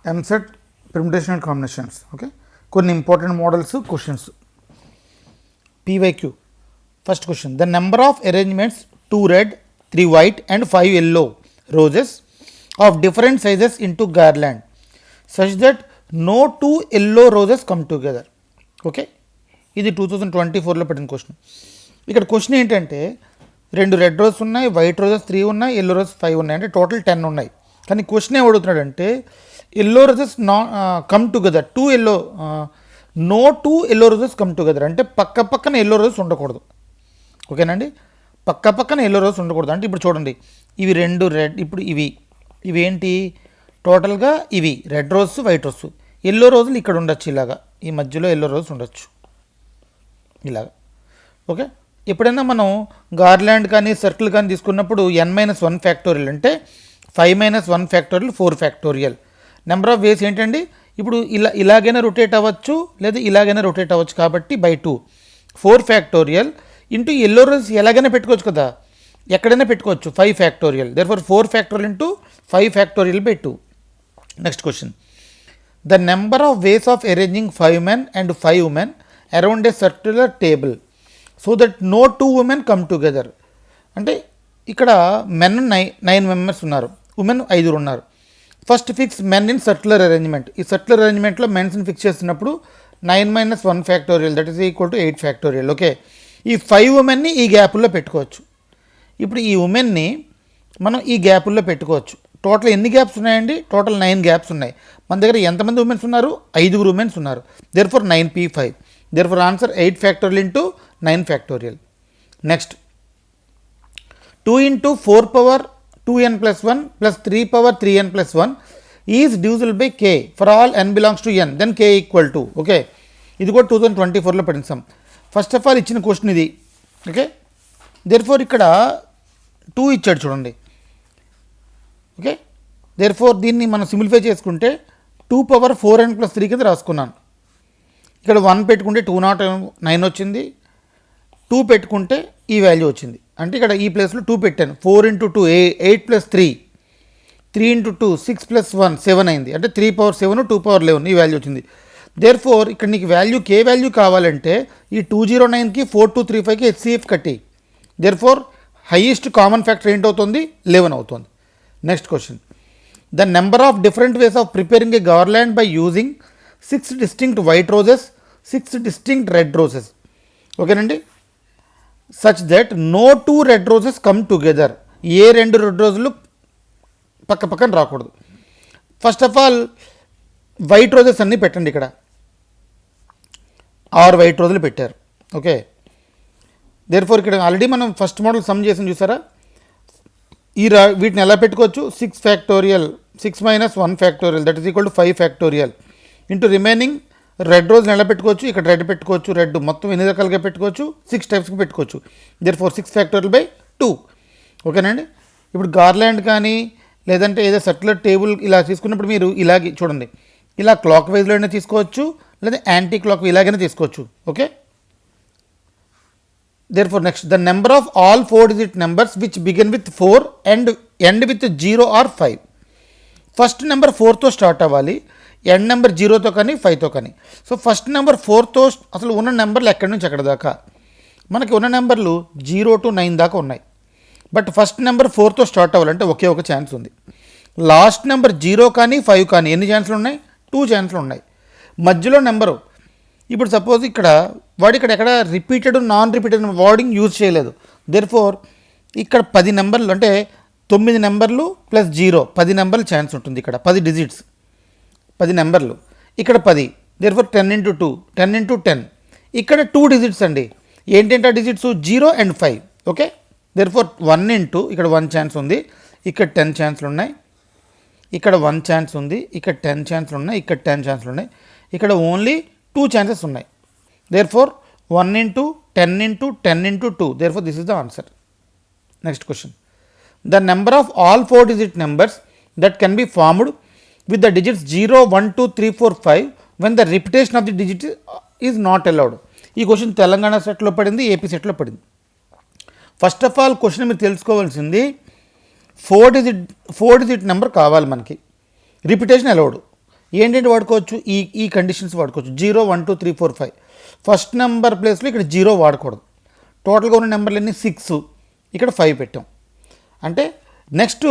EAMCET permutation and combinations. Okay, కొన్ని important models questions. PYQ first question, the number of arrangements 2 red 3 white and 5 yellow roses of different sizes into garland such that no 2 yellow roses come together. Okay, ఇది 2024లో పడిన question. ఇక్కడ question ఏంటంటే 2 red rose ఉన్నాయి, white roses 3 ఉన్నాయి, yellow rose 5 ఉన్నాయి, అంటే total 10 ఉన్నాయి. కానీ క్వశ్చన్ ఏం అడుగుతున్నాడంటే yellow roses come together, no two yellow roses come together, అంటే పక్క పక్కన ఎల్లో రోజెస్ ఉండకూడదు. ఓకేనండి, పక్క పక్కన ఎల్లో రోజెస్ ఉండకూడదు. అంటే ఇప్పుడు చూడండి, ఇవి 2 రెడ్, ఇప్పుడు ఇవేంటి టోటల్గా ఇవి red rose white rose, yellow రోజులు ఇక్కడ ఉండొచ్చు, ఇలాగా ఈ మధ్యలో ఎల్లో రోజెస్ ఉండొచ్చు ఇలాగా. ఓకే, ఎప్పుడైనా మనం గార్లాండ్ కానీ సర్కిల్ కానీ తీసుకున్నప్పుడు n-1 ఫ్యాక్టోరియల్ అంటే 5 - 1 ఫ్యాక్టోరియల్ 4 ఫ్యాక్టోరియల్. నెంబర్ ఆఫ్ వేస్ ఏంటండి, ఇప్పుడు ఇలాగైనా రొటేట్ అవ్వచ్చు లేదా ఇలాగైనా రొటేట్ అవ్వచ్చు, కాబట్టి by 2 4 factorial into yellow rose ఎలాగైనా పెట్టుకోవచ్చు కదా, ఎక్కడైనా పెట్టుకోవచ్చు 5 factorial. Therefore 4 factorial into 5 factorial by 2. Next question, the number of ways of arranging 5 men and 5 women around a circular table so that no 2 women come together. అంటే ఇక్కడ men 9 members ఉన్నారు, women 5 ఉన్నారు. First fix men in circular arrangement. ఈ circular అరేంజ్మెంట్లో మెన్స్ని fix చేస్తున్నప్పుడు 9 - 1 factorial that is equal to 8 factorial. Okay, ఈ 5 ఉమెన్ని ఈ గ్యాపుల్లో పెట్టుకోవచ్చు. ఇప్పుడు ఈ ఉమెన్ని మనం ఈ గ్యాపుల్లో పెట్టుకోవచ్చు. టోటల్ ఎన్ని గ్యాప్స్ ఉన్నాయండి, టోటల్ 9 గ్యాప్స్ ఉన్నాయి. మన దగ్గర ఎంతమంది ఉమెన్స్ ఉన్నారు, 5 ఉమెన్స్ ఉన్నారు. Therefore 9p5. Therefore answer 8 factorial into 9 factorial. Next 2 × 4 power 2n + 1 + 3 power 3n + 1 is divisible by k for all n belongs to n, then k equal to. Okay, ఇది కూడా 2024లో పడిన సమ్. ఫస్ట్ ఆఫ్ ఆల్ ఇచ్చిన question ఇది. Okay, therefore ఇక్కడ 2 ఇచ్చాడు చూడండి. Okay, therefore దీన్ని మనం సింప్లిఫై చేసుకుంటే 2 power 4n + 3 కింద రాసుకున్నాను. ఇక్కడ 1 పెట్టుకుంటే 209 వచ్చింది, 2 పెట్టుకుంటే ఈ వాల్యూ వచ్చింది. అంటే ఇక్కడ ఈ ప్లేస్లో 2 పెట్టాను. 4 × 2 8 + 3, 3 × 2 6 + 1 7 అయింది. అంటే 3 power 7 2 power 11 ఈ వాల్యూ వచ్చింది. దేర్ఫోర్ ఇక్కడ నీకు వాల్యూ k వాల్యూ కావాలంటే ఈ 209కి 4235కి HCF కట్టి. దేర్ఫోర్ హైయెస్ట్ కామన్ ఫ్యాక్టర్ ఏంటవుతుంది, 11 అవుతుంది. Next question, the number of different ways of preparing a garland by using 6 distinct white roses 6 distinct red roses. ఓకేనండి, such that no 2 red roses come together, ఏ 2 red రోజులు పక్క పక్కన రాకూడదు. First of all white roses అన్నీ పెట్టండి. ఇక్కడ 6 white రోజులు పెట్టారు. ఓకే, దేర్ఫోర్ ఇక్కడ ఆల్రెడీ మనం ఫస్ట్ మోడల్ సమ్ చేసి చూసారా, వీటిని ఎలా పెట్టుకోవచ్చు, 6 factorial 6 - 1 factorial that is equal to 5 factorial into remaining red రోజుని ఎలా పెట్టుకోవచ్చు, ఇక్కడ రెడ్ పెట్టుకోవచ్చు, రెడ్ మొత్తం ఎన్ని రకాలుగా పెట్టుకోవచ్చు, 6 టైప్స్కి పెట్టుకోవచ్చు. Therefore 6 factorial by 2. ఓకేనండి, ఇప్పుడు గార్లాండ్ కానీ లేదంటే ఏదో సర్క్యులర్ టేబుల్ ఇలా తీసుకున్నప్పుడు మీరు ఇలాగే చూడండి, ఇలా క్లాక్ వైజ్లో అయినా తీసుకోవచ్చు లేదా యాంటీ క్లాక్ ఇలాగైనా తీసుకోవచ్చు. Okay, therefore next, the number of all 4 digit numbers which begin with 4 and end with 0 or 5. First number 4తో స్టార్ట్ అవ్వాలి, ఎండ్ నెంబర్ 0తో కానీ 5తో కానీ. సో ఫస్ట్ నెంబర్ 4తో అసలు ఉన్న నెంబర్లు ఎక్కడి నుంచి ఎక్కడి దాకా, మనకి ఉన్న నెంబర్లు 0 to 9 దాకా ఉన్నాయి. బట్ ఫస్ట్ నెంబర్ 4తో స్టార్ట్ అవ్వాలంటే ఒకే ఒక ఛాన్స్ ఉంది. లాస్ట్ నెంబర్ 0 కానీ 5 కానీ ఎన్ని ఛాన్స్లు ఉన్నాయి, 2 ఛాన్స్లు ఉన్నాయి. మధ్యలో నెంబరు ఇప్పుడు సపోజ్ ఇక్కడ ఇక్కడ ఎక్కడ repeated non repeated wording use చేయలేదు. దేర్ఫోర్ ఇక్కడ 10 నెంబర్లు అంటే 9 నెంబర్లు ప్లస్ 0 10 నెంబర్లు ఛాన్స్ ఉంటుంది. ఇక్కడ 10 డిజిట్స్ 10 నెంబర్లు, ఇక్కడ 10. దేర్ఫోర్ 10 × 2 10 × 10. ఇక్కడ 2 డిజిట్స్ అండి. ఏంటంటే డిజిట్స్ 0 and 5. ఓకే, దేర్ఫోర్ 1 × ఇక్కడ 1 ఛాన్స్ ఉంది, ఇక్కడ 10 ఛాన్స్లు ఉన్నాయి, ఇక్కడ 1 ఛాన్స్ ఉంది, ఇక్కడ 10 ఛాన్స్లు ఉన్నాయి, ఇక్కడ 10 ఛాన్స్లు ఉన్నాయి, ఇక్కడ ఓన్లీ 2 ఛాన్సెస్ ఉన్నాయి. Therefore 1 × 10 × 10 × 2. Therefore this is the answer. Next question, the number of all 4 digit numbers that can be formed with the digits 0 1 2 3 4 5 when the repetition of the digit is not allowed. ఈ question Telangana సెట్లో పడింది, AP సెట్లో పడింది. First of all question మీరు తెలుసుకోవాల్సింది 4 digit number కావాలి మనకి, repetition allowed. ఏంటంటే వాడుకోవచ్చు, ఈ కండిషన్స్ వాడుకోవచ్చు. 0 1 2 3 4 5 ఫస్ట్ నెంబర్ ప్లేస్లో ఇక్కడ 0 వాడకూడదు. టోటల్గా ఉన్న నెంబర్లు అన్నీ 6, ఇక్కడ 5 పెట్టాం. అంటే నెక్స్ట్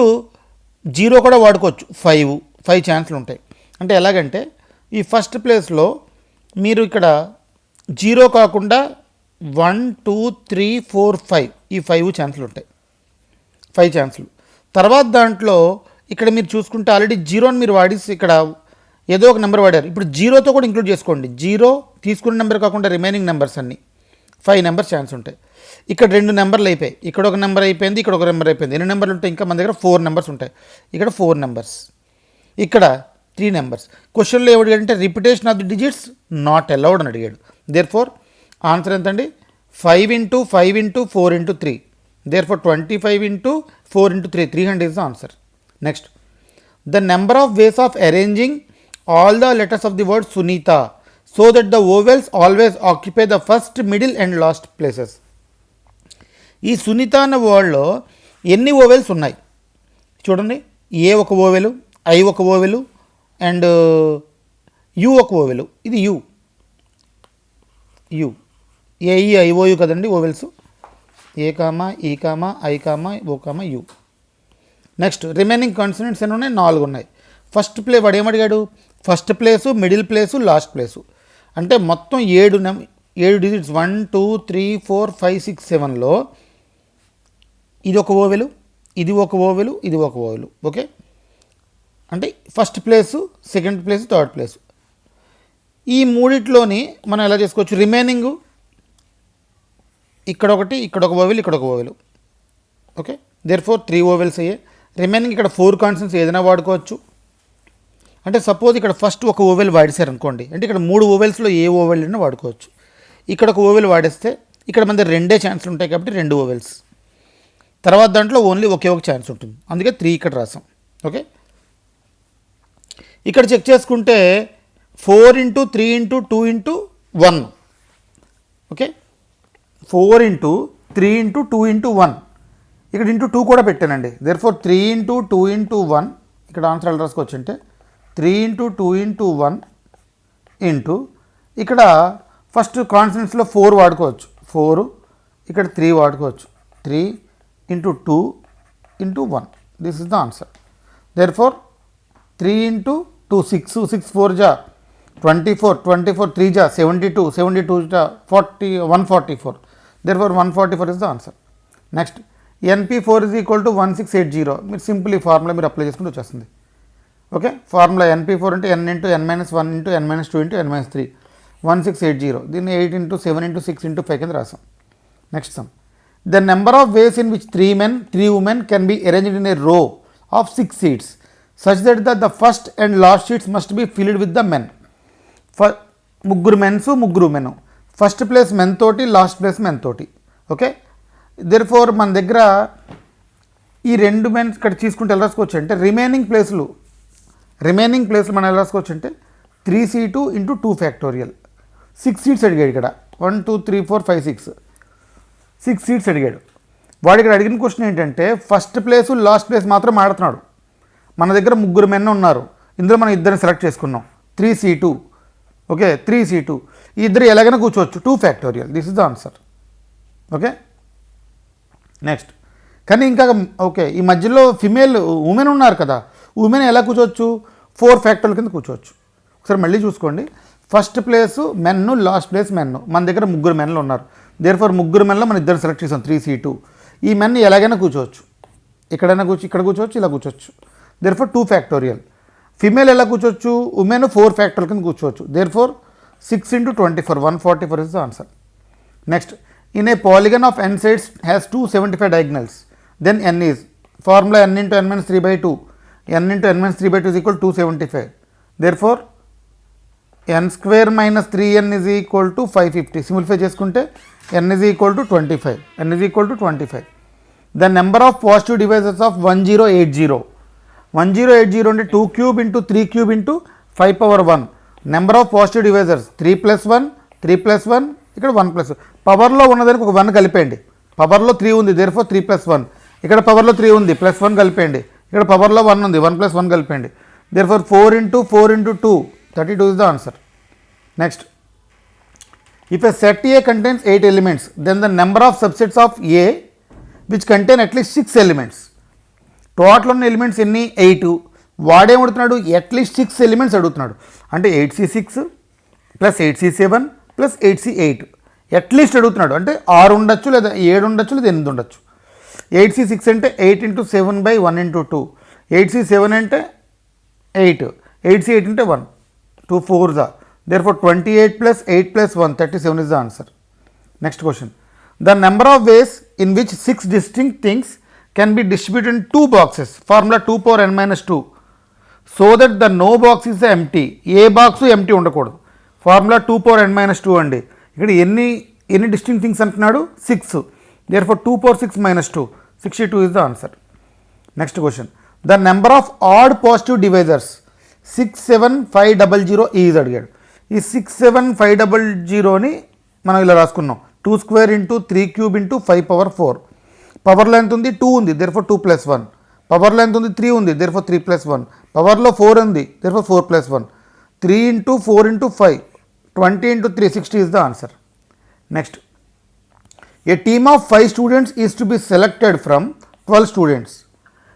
0 కూడా వాడుకోవచ్చు, 5 ఛాన్స్లు ఉంటాయి. అంటే ఎలాగంటే ఈ ఫస్ట్ ప్లేస్లో మీరు ఇక్కడ 0 కాకుండా 1 2 3 4 5 ఈ 5 ఛాన్స్లు ఉంటాయి, 5 ఛాన్స్లు. తర్వాత దాంట్లో ఇక్కడ మీరు చూసుకుంటే ఆల్రెడీ 0ని మీరు వాడేసి ఇక్కడ ఏదో ఒక నెంబర్ వాడారు. ఇప్పుడు 0తో కూడా ఇంక్లూడ్ చేసుకోండి. 0 తీసుకున్న నెంబర్ కాకుండా రిమైనింగ్ నెంబర్స్ అన్నీ 5 నెంబర్స్ ఛాన్స్ ఉంటాయి. ఇక్కడ 2 నెంబర్లు అయిపోయాయి, ఇక్కడ ఒక నెంబర్ అయిపోయింది, ఇక్కడ ఒక నెంబర్ అయిపోయింది. ఎన్ని నెంబర్లు ఉంటాయి? ఇంకా మన దగ్గర 4 నెంబర్స్ ఉంటాయి. ఇక్కడ 4 నెంబర్స్, ఇక్కడ 3 నెంబర్స్. క్వశ్చన్లో ఏమి అడిగాడు అంటే repetition of the digits not allowed అని అడిగాడు. దేర్ ఫోర్ ఆన్సర్ ఎంతండి? 5 × 5 × 4 × 3. Therefore 25 × 4 × 3, 300 is the answer. Next, the number of ways of arranging all the letters of the word Sunita so that the vowels always occupy the first, middle and last places. ఈ సునీత అన్న వర్డ్లో ఎన్ని vowels ఉన్నాయి చూడండి. ఏ ఒక ఓవెలు, I ఒక ఓవెలు and you ఒక ఓవెలు. ఇది యు ఏఈ ఐఓయు కదండి vowels. A comma, E comma, I comma, O comma, U. Next remaining consonants ఎన్ని ఉన్నాయి? 4 ఉన్నాయి. ఫస్ట్ ప్లే వాడు ఏమడిగాడు? First place, middle place, last place. అంటే మొత్తం 7 డిజిట్స్ 1 2 3 4 5 6 7లో ఇది ఒక ఓవెలు, ఇది ఒక ఓవెలు, ఇది ఒక ఓవెలు. ఓకే, అంటే first place, second place, third place. ఈ మూడిట్లోని మనం ఎలా చేసుకోవచ్చు? రిమైనింగ్ ఇక్కడ ఒకటి, ఇక్కడ ఒక ఓవెల్, ఇక్కడ ఒక ఓవెలు. ఓకే, దేర్ ఫోర్ 3 ఓవెల్స్ అయ్యాయి. రిమైనింగ్ ఇక్కడ 4 కాన్సనెంట్స్ ఏదైనా వాడుకోవచ్చు. అంటే సపోజ్ ఇక్కడ ఫస్ట్ ఒక ఓవెల్ వాడేశారు అనుకోండి, అంటే ఇక్కడ 3 ఓవెల్స్లో ఏ ఓవెల్ అయినా వాడుకోవచ్చు. ఇక్కడ ఒక ఓవెల్ వాడేస్తే ఇక్కడ మన దగ్గర 2 ఛాన్స్లు ఉంటాయి కాబట్టి 2 ఓవెల్స్. తర్వాత దాంట్లో ఓన్లీ ఒకే ఒక ఛాన్స్ ఉంటుంది, అందుకే 3 ఇక్కడ రాసాం. ఓకే, ఇక్కడ చెక్ చేసుకుంటే 4 × 3 × 2 × 1. ఓకే, 4 × 3 × 2 × 1. ఇక్కడ × 2 కూడా పెట్టానండి. Therefore 3 × 2 × 1. ఇక్కడ ఆన్సర్ ఎలా రాసుకోవచ్చు అంటే 3 × 2 × 1 ఇంటూ ఇక్కడ ఫస్ట్ కాన్సనెంట్స్లో 4 వాడుకోవచ్చు, 4. ఇక్కడ 3 వాడుకోవచ్చు, 3 × 2 × 1. This is the answer. Therefore 3 × 2 6, 6 4 జా 24, 24 3 జా 72, 72 జా 40, 144. Therefore 144 is the answer. Next NP4 = 1680. మీరు సింపుల్ ఈ ఫార్ములా మీరు అప్లై చేసుకుంటూ వచ్చేస్తుంది. ఓకే, ఫార్ములా NP4 అంటే n × n - 1 × n - 2 × n - 3, 1680. దీన్ని 8 × 7 × 6 × 5 కింద రాసాం. Next some. The number of ways in which 3 men, 3 women can be arranged in a row of 6 seats such that the first and last seats must be filled with the men. ముగ్గురు men's, ముగ్గురు men. First place men తోటి, last place men తోటి. Okay, there four మన దగ్గర ఈ 2 men's ఇక్కడ తీసుకుంటే ఎలా రాసుకోవచ్చు అంటే రిమైనింగ్ ప్లేస్లు మనం ఎలా రాసుకోవచ్చు అంటే 3c2 × 2 ఫ్యాక్టోరియల్. 6 సీట్స్ అడిగాడు ఇక్కడ. 1 2 3 4 5 6 సీట్స్ అడిగాడు. వాడు ఇక్కడ అడిగిన క్వశ్చన్ ఏంటంటే ఫస్ట్ ప్లేసు, లాస్ట్ ప్లేస్ మాత్రం ఆడుతున్నాడు. మన దగ్గర ముగ్గురు మెన్ ఉన్నారు, ఇందులో మనం ఇద్దరిని సెలెక్ట్ చేసుకున్నాం. 3c2. Okay, 3c2. ఈ ఇద్దరు ఎలాగైనా కూర్చోవచ్చు, 2 factorial. This is the answer. Okay, next. కానీ ఇంకా ఓకే, ఈ మధ్యలో ఉమెన్ ఉన్నారు కదా, ఉమెన్ ఎలా కూర్చోవచ్చు? 4 ఫ్యాక్టోరియల్ కింద కూర్చోవచ్చు. ఒకసారి మళ్ళీ చూసుకోండి. First place men, last place men. మన దగ్గర ముగ్గురు మెన్లు ఉన్నారు. దేర్ ఫర్ ముగ్గురు మెన్లో మనం ఇద్దరు సెలెక్ట్ చేసాం, 3c2. ఈ మెన్ ఎలాగైనా కూర్చోవచ్చు, ఇక్కడ కూర్చోవచ్చు, ఇలా కూర్చోవచ్చు. There for 2 factorial. ఫిమేల్ ఎలా కూర్చోవచ్చు? ఉమెన్ 4 ఫ్యాక్టోరియల్ కింద కూర్చోవచ్చు. Therefore 6 × 24, 144 is the answer. Next, in a polygon of n sides has 275 diagonals, then n is formula n × n - 3/2. n × n - 3/2 is equal to 275. Therefore n square minus 3n is equal to 550. Simplify చేసుకుంటే n is equal to 25. n is equal to 25. The number of positive divisors of 1080. 1080 అంటే 2³ × 3³ × 5^1. Number of positive divisors 3 + 1, 3 + 1, ఇక్కడ 1 +1. పవర్లో ఉన్నదానికి ఒక 1 కలిపేయండి. పవర్లో 3 ఉంది, there four 3 + 1. ఇక్కడ పవర్లో 3 ఉంది, +1 కలిపేయండి. ఇక్కడ పవర్లో 1 ఉంది, 1 + 1 కలిపేయండి. Therefore 4 into 4 into 2, 32 is the answer. Next, if a set A contains 8 elements, then the number of subsets of A which contain at least 6 elements. Total ఉన్న ఎలిమెంట్స్ ఎన్ని 8. వాడేం అడుగుతున్నాడు అట్లీస్ట్ 6 ఎలిమెంట్స్ అడుగుతున్నాడు. అంటే 8C6 plus 8C7 plus 8C8 at least అడుగుతున్నాడు. అంటే 6 ఉండొచ్చు లేదా 7 ఉండొచ్చు లేదా 8 ఉండొచ్చు. 8C6 అంటే 8 into 7 by 1 into 2. 8C7 అంటే 8. 8C8 అంటే 1. 2 4s are. Therefore 28 plus 8 plus 1, 37 is the answer. Next question. The number of ways in which 6 distinct things can be distributed in 2 boxes. Formula 2 power n minus 2. So that the no box is empty. ఏ box empty ఉండకూడదు. Formula 2 power n minus 2 అండి. ఇక్కడ ఎన్ని distinct things అంటున్నాడు 6. Therefore 2 power 6 minus 2, 62 is the answer. Next question. The number of odd positive divisors 67500 is అడిగాడు. ఈ 67500ని మనం ఇలా రాసుకున్నాం. 2 square into 3 cube into 5 power 4. పవర్లో ఎంత ఉంది 2 ఉంది, therefore 2 plus 1. పవర్లో ఎంత ఉంది 3 ఉంది, therefore 3 plus 1. పవర్లో 4 ఉంది, therefore 4 plus 1. 3 into 4 into 5, 20 into 3, 60 is the answer. Next, a team of 5 students is to be selected from 12 students.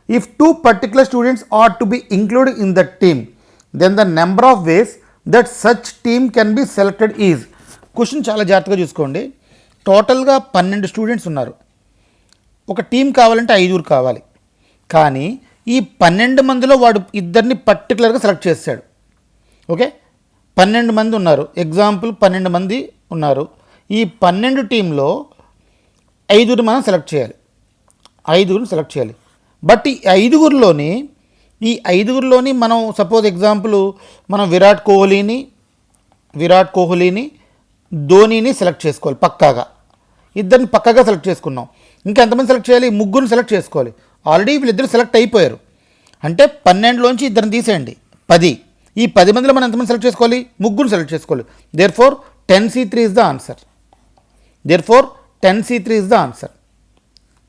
If 2 particular students are to be included in the team, then the number of ways that such team can be selected is. Question చాలా జాగ్రత్తగా చూసుకోండి. టోటల్గా 12 students ఉన్నారు. ఒక team కావాలంటే 5 కావాలి. కానీ ఈ 12 మందిలో వాడు ఇద్దరిని పర్టికులర్గా సెలెక్ట్ చేశాడు. ఓకే, 12 మంది ఉన్నారు. ఎగ్జాంపుల్ 12 మంది ఉన్నారు. ఈ 12 టీంలో 5 మనం సెలెక్ట్ చేయాలి. 5 సెలెక్ట్ చేయాలి. బట్ ఈ 5 మనం సపోజ్ ఎగ్జాంపుల్ మనం విరాట్ కోహ్లీని ధోనీని సెలెక్ట్ చేసుకోవాలి. పక్కాగా ఇద్దరిని పక్కాగా సెలెక్ట్ చేసుకున్నాం. ఇంకా ఎంతమంది సెలెక్ట్ చేయాలి? 3 సెలెక్ట్ చేసుకోవాలి. ఆల్రెడీ వీళ్ళిద్దరు సెలెక్ట్ అయిపోయారు. అంటే 12లోంచి ఇద్దరిని తీసేయండి, 10. ఈ 10 మందిలో మనం ఎంతమంది సెలెక్ట్ చేసుకోవాలి? 3 సెలెక్ట్ చేసుకోవాలి. Therefore 10C3 is the answer. Therefore 10C3 is the answer.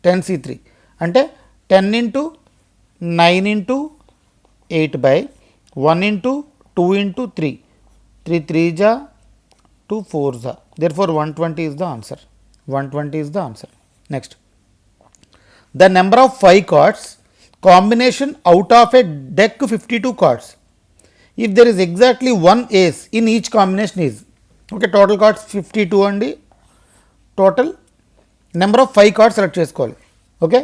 10C3 అంటే 10 into 9 into 8 by 1 into 2 into 3. 3 3s are 2 4s are. Therefore 120 is the answer. 120 is the answer. Next, the number of 5 cards combination out of a deck 52 cards. If there is exactly one ace in each combination is. Okay, total cards 52 అండి. Total number of 5 cards select చేసుకోవాలి. Okay,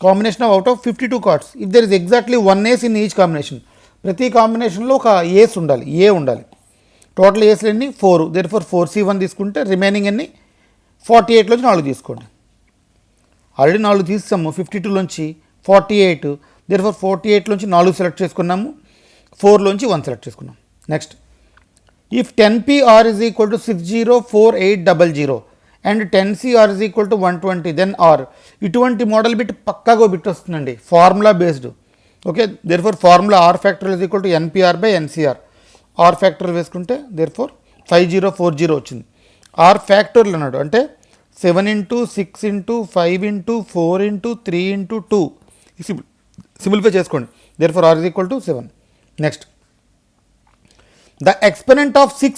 combination out of 52 cards. If there is exactly 1 ace in each combination. ప్రతి కాంబినేషన్లో ఒక ఏస్ ఉండాలి, ఏ ఉండాలి. Total ఏస్లు ఎన్ని 4. Therefore 4C1 తీసుకుంటే remaining ఎన్ని 48లోంచి 4 తీసుకోండి. ఆల్రెడీ 4 తీసాము 52లోంచి 48. దేర్ఫోర్ 48లోంచి 4 సెలెక్ట్ చేసుకున్నాము, 4లోంచి 1 సెలెక్ట్ చేసుకున్నాం. Next, if 10PR is equal to 604800 and 10CR is equal to 120, then R. ఇటువంటి మోడల్ బిట్ పక్కాగా బిట్ వస్తుందండి, formula based. Okay, therefore formula R ఫ్యాక్టరియల్ is equal to NPR by NCR. R ఫ్యాక్టరియల్ వేసుకుంటే therefore 5040 వచ్చింది. R ఫ్యాక్టరియల్ అన్నాడు అంటే 7 into 6 into 5 into 4 into 3 into 2. Simplify చేసుకోండి. Therefore R is equal to 7. Next, the exponent of 6